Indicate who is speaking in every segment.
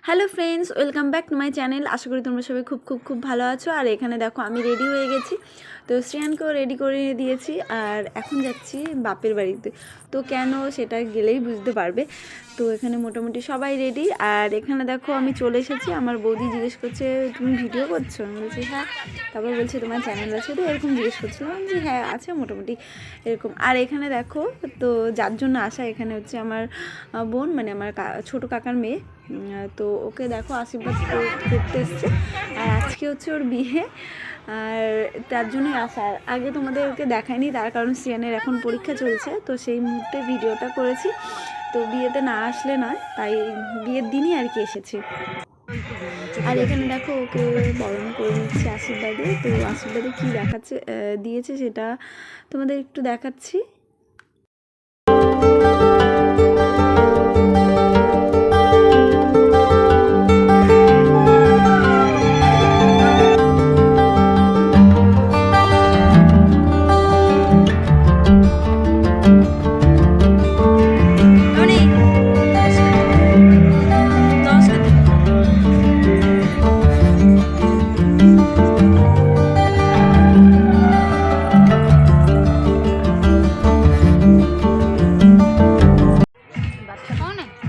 Speaker 1: Hello friends, welcome back to my channel. আশা করি তোমরা সবাই খুব খুব খুব ভালো আছো। আর এখানে দেখো আমি রেডি হয়ে গেছি, তো শ্রেয়ানকেও রেডি করে দিয়েছি। আর এখন যাচ্ছি বাপের বাড়িতে। তো কেন সেটা গেলেই বুঝতে পারবে। তো এখানে মোটামুটি সবাই রেডি। আর এখানে দেখো আমি চলে এসেছি। আমার বৌদি জিজ্ঞেস করছে তুমি ভিডিও করছো? আমি বলছি হ্যাঁ। তারপর বলছে তোমার চ্যানেল আছে? তো এরকম জিজ্ঞেস করছিলাম যে হ্যাঁ আছে মোটামুটি এরকম। আর এখানে দেখো, তো যার জন্য আসা এখানে হচ্ছে আমার বোন, মানে আমার ছোটো কাকার মেয়ে। তো ওকে দেখো আশীর্বাদ করতে এসছে। আর আজকে হচ্ছে ওর বিয়ে, আর তার জন্যই আসা। আগে তোমাদেরকে দেখায়নি, তার কারণ সিয়ানের এখন পরীক্ষা চলছে, তো সেই মুহূর্তে ভিডিওটা করেছি। তো বিয়েতে না আসলে নয়, তাই বিয়ের দিনই আর কি এসেছি। আর এখানে দেখো ওকে বরণ করে নিচ্ছে আশীর্বাদে। তো আশীর্বাদে কী দেখাচ্ছে দিয়েছে সেটা তোমাদের একটু দেখাচ্ছি।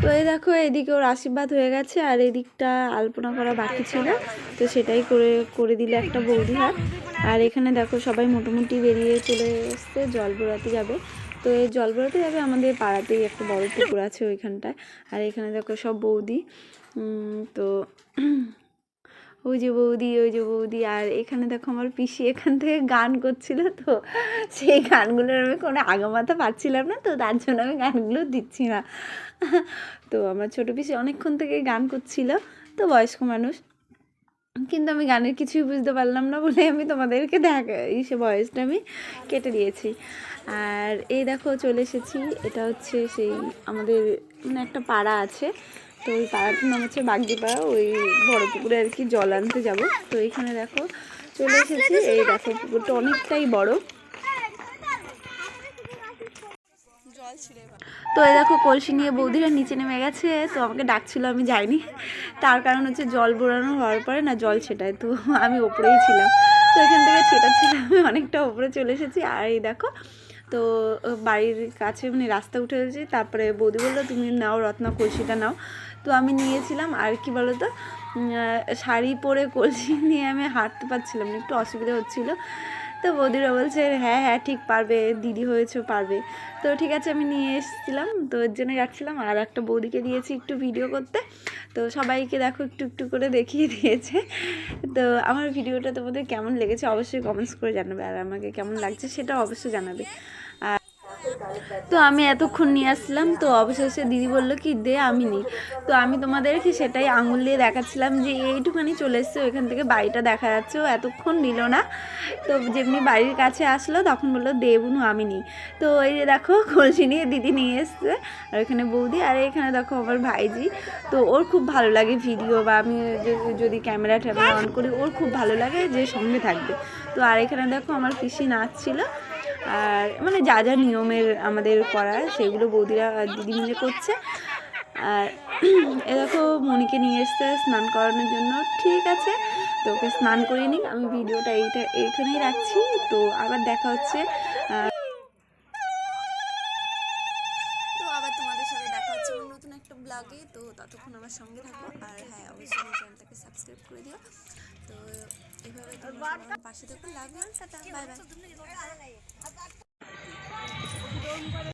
Speaker 1: তো এই দেখো এদিকে ওর আশীর্বাদ হয়ে গেছে, আর এদিকটা আলপনা করা বাকি ছিল, তো সেটাই করে দিলে একটা বৌদি হাত। আর এখানে দেখো সবাই মোটামুটি বেরিয়ে চলে এসছে, জল ভরাতে যাবে। তো এই জল ভরাতে যাবে আমাদের পাড়াতেই একটা বড় পুকুর আছে ওইখানটায়। আর এখানে দেখো সব বৌদি, তো ওই যে বৌদি, ওই যে বৌদি। আর এখানে দেখো আমার পিসি এখান থেকে গান করছিল, তো সেই গানগুলোর আমি কোনো আগামাথা পাচ্ছিলাম না, তো তার জন্য আমি গানগুলো দিচ্ছি না। তো আমার ছোটো পিসি অনেকক্ষণ থেকে গান করছিল, তো বয়স্ক মানুষ, কিন্তু আমি গানের কিছুই বুঝতে পারলাম না বলে আমি তোমাদেরকে সে ভয়েসটা আমি কেটে দিয়েছি। আর এই দেখো চলে এসেছি, এটা হচ্ছে সেই আমাদের মানে একটা পাড়া আছে, তো ওই পাড়াটার নাম হচ্ছে বাগদিপাড়া। ওই বড় পুকুরে আর কি জল আনতে যাব। তো এখানে দেখো চলে এসেছি। এই দেখো পুকুরটা অনেকটাই বড়। তো এই দেখো কলসি নিয়ে বৌদিরা নিচে নেমে গেছে, তো আমাকে ডাকছিল, আমি যাইনি। তার কারণ হচ্ছে জল বোড়ানো হওয়ার পরে না জল ছেটায়, তো আমি ওপরেই ছিলাম। তো এখান থেকে ছেটাচ্ছিলাম, আমি অনেকটা ওপরে চলে এসেছি। আর এই দেখো, তো বাড়ির কাছে মানে রাস্তা উঠে গেছি। তারপরে বৌদি বললো তুমি নাও রত্না, কলসিটা নাও। তো আমি নিয়েছিলাম। আর কি বলো তো, শাড়ি পরে কলসি নিয়ে আমি হাঁটতে পারছিলাম না, একটু অসুবিধা হচ্ছিলো। তো বৌদিরা বলছে হ্যাঁ হ্যাঁ ঠিক পারবে, দিদি হয়েছে পারবে। তো ঠিক আছে আমি নিয়ে এসেছিলাম, তো এর জন্য যাচ্ছিলাম। আর একটা বৌদিকে দিয়েছি একটু ভিডিও করতে, তো সবাইকে দেখো একটু একটু করে দেখিয়ে দিয়েছে। তো আমার ভিডিওটা তোমাদের কেমন লেগেছে অবশ্যই কমেন্টস করে জানাবে, আর আমাকে কেমন লাগছে সেটা অবশ্যই জানাবে। তো আমি এতক্ষণ নিয়ে আসলাম, তো অবশেষে দিদি বললো কি দে আমি নিই। তো আমি তোমাদেরকে সেটাই আঙুল দিয়ে দেখাচ্ছিলাম যে এইটুখানি চলে এসছে, ওইখান থেকে বাড়িটা দেখা যাচ্ছে। ও এতক্ষণ নিল না, তো যেমনি বাড়ির কাছে আসলো তখন বললো দে বুনু আমি নিই। তো এই যে দেখো কলসি নিয়ে দিদি নিয়ে এসছে, আর এখানে বৌদি। আর এখানে দেখো আমার ভাইজি, তো ওর খুব ভালো লাগে ভিডিও বা আমি যদি ক্যামেরা ট্যামেরা অন করি, ওর খুব ভালো লাগে যে সঙ্গে থাকবে। তো আর এখানে দেখো আমার পিসি নাচছিল। আর মানে যা যা নিয়মের আমাদের করার সেগুলো বৌদিরা দিদি মিলে করছে। আর এ দেখো মনিকে নিয়ে এসছে স্নান করানোর জন্য। ঠিক আছে, তো ওকে স্নান করিয়ে নিই, আমি ভিডিওটা এইখানেই রাখছি। তো আবার দেখা হচ্ছে, তো আবার তোমাদের সাথে দেখা হচ্ছে নতুন একটা ব্লগে। তো ততক্ষণ আমার সঙ্গে থাকো। আর হ্যাঁ অবশ্যই আমার চ্যানেলটাকে সাবস্ক্রাইব করে দিও। তো এইভাবে তোমরা আমার পাশে থাকো। Love you, tata, bye by.